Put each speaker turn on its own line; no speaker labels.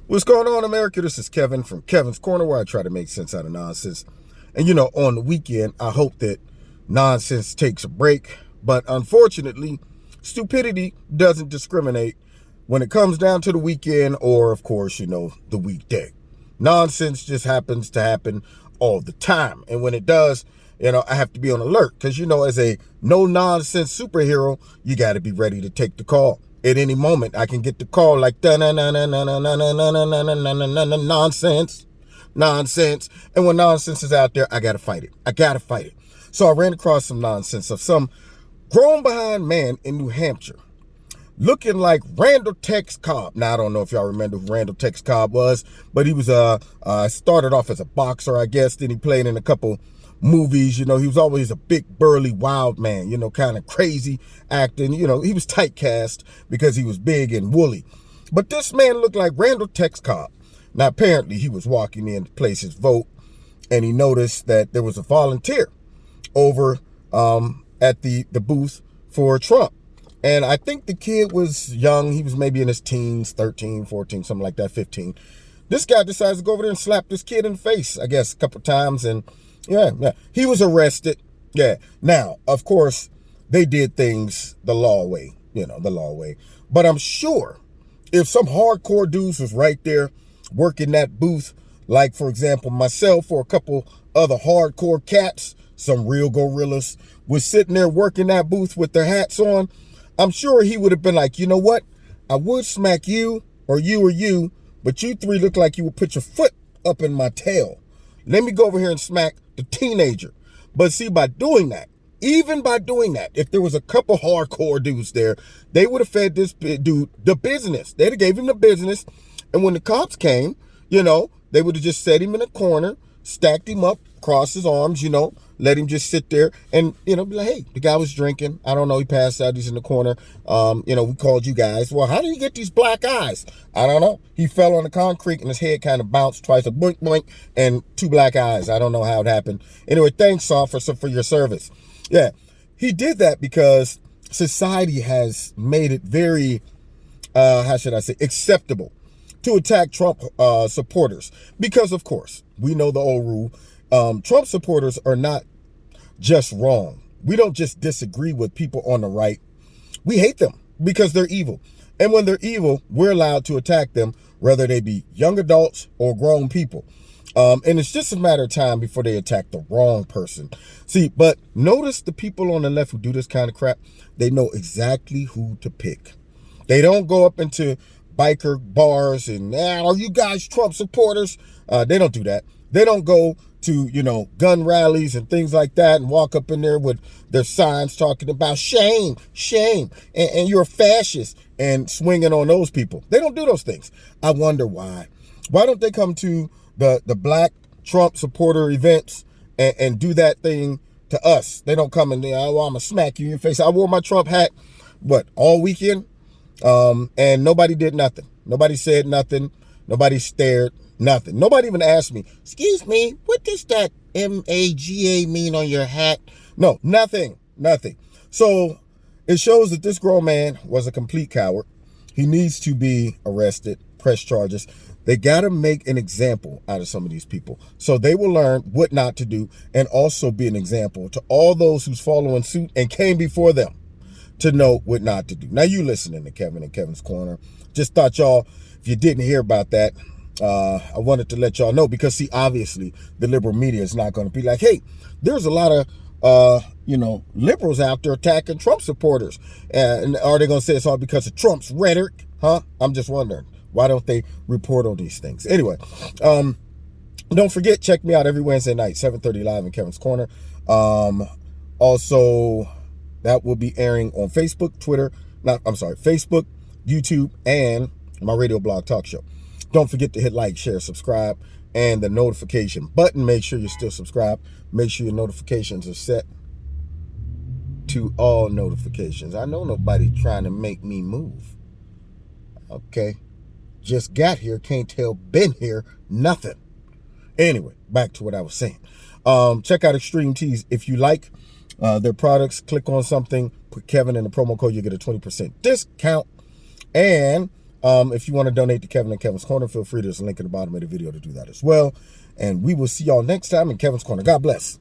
What's going on, America? This is Kevin from Kevin's Corner, where I try to make sense out of nonsense. And on the weekend, I hope that nonsense takes a break. But unfortunately, stupidity doesn't discriminate when it comes down to the weekend or, of course, the weekday. Nonsense just happens to happen all the time. And when it does, I have to be on alert because, as a no-nonsense superhero, you got to be ready to take the call. At any moment, I can get the call like nonsense. And when nonsense is out there, I got to fight it. So I ran across some nonsense of some grown behind man in New Hampshire looking like Randel Tex Cob. Now, I don't know if y'all remember who Randel Tex Cob was, but he was started off as a boxer, I guess. Then he played in a couple movies. He was always a big, burly, wild man, kind of crazy acting. He was typecast because he was big and woolly. But this man looked like Randel Tex Cob. Now, apparently, he was walking in to place his vote, and he noticed that there was a volunteer over at the booth for Trump. And I think the kid was young. He was maybe in his teens, 13, 14, something like that, 15. This guy decides to go over there and slap this kid in the face, I guess, a couple times. And yeah, he was arrested. Yeah. Now, of course, they did things the law way, the law way. But I'm sure if some hardcore dudes was right there working that booth, like, for example, myself or a couple other hardcore cats, some real gorillas, was sitting there working that booth with their hats on, I'm sure he would have been like, you know what? I would smack you, but you three look like you would put your foot up in my tail. Let me go over here and smack the teenager. But see, by doing that, if there was a couple hardcore dudes there, they would have fed this dude the business. They'd have gave him the business. And when the cops came, they would have just set him in a corner, stacked him up, crossed his arms, let him just sit there and, be like, hey, the guy was drinking. I don't know. He passed out. He's in the corner. We called you guys. Well, how did he get these black eyes? I don't know. He fell on the concrete and his head kind of bounced twice, a boink, boink, and 2 black eyes. I don't know how it happened. Anyway, thanks, officer, for your service. Yeah, he did that because society has made it very, acceptable to attack Trump supporters. Because, of course, we know the old rule. Trump supporters are not just wrong. We don't just disagree with people on the right. We hate them because they're evil. And when they're evil, we're allowed to attack them, whether they be young adults or grown people. And it's just a matter of time before they attack the wrong person. See, but notice the people on the left who do this kind of crap, they know exactly who to pick. They don't go up into biker bars and, are you guys Trump supporters? They don't do that. They don't go to, gun rallies and things like that and walk up in there with their signs talking about shame, and you're a fascist and swinging on those people. They don't do those things. I wonder why. Why don't they come to the black Trump supporter events and do that thing to us? They don't come and, I'm going to smack you in your face. I wore my Trump hat, all weekend? And nobody did nothing. Nobody said nothing. Nobody stared. Nothing. Nobody even asked me, excuse me, what does that MAGA mean on your hat? No, nothing. So it shows that this grown man was a complete coward. He needs to be arrested, press charges. They got to make an example out of some of these people so they will learn what not to do and also be an example to all those who's following suit and came before them to know what not to do. Now, you listening to Kevin and Kevin's Corner. Just thought y'all, if you didn't hear about that, I wanted to let y'all know because, see, obviously the liberal media is not going to be like, hey, there's a lot of, liberals out there attacking Trump supporters. And are they going to say it's all because of Trump's rhetoric? Huh? I'm just wondering. Why don't they report on these things? Anyway, don't forget, check me out every Wednesday night, 7:30 live in Kevin's Corner. Also, that will be airing on Facebook, Facebook, YouTube, and my radio blog talk show. Don't forget to hit like, share, subscribe, and the notification button. Make sure you're still subscribed. Make sure your notifications are set to all notifications. I know nobody trying to make me move. Okay. Just got here. Can't tell been here. Nothing. Anyway, back to what I was saying. Check out Extreme Teas. If you like their products, click on something, put Kevin in the promo code, you get a 20% discount. And If you want to donate to Kevin and Kevin's Corner, feel free. There's a link at the bottom of the video to do that as well. And we will see y'all next time in Kevin's Corner. God bless.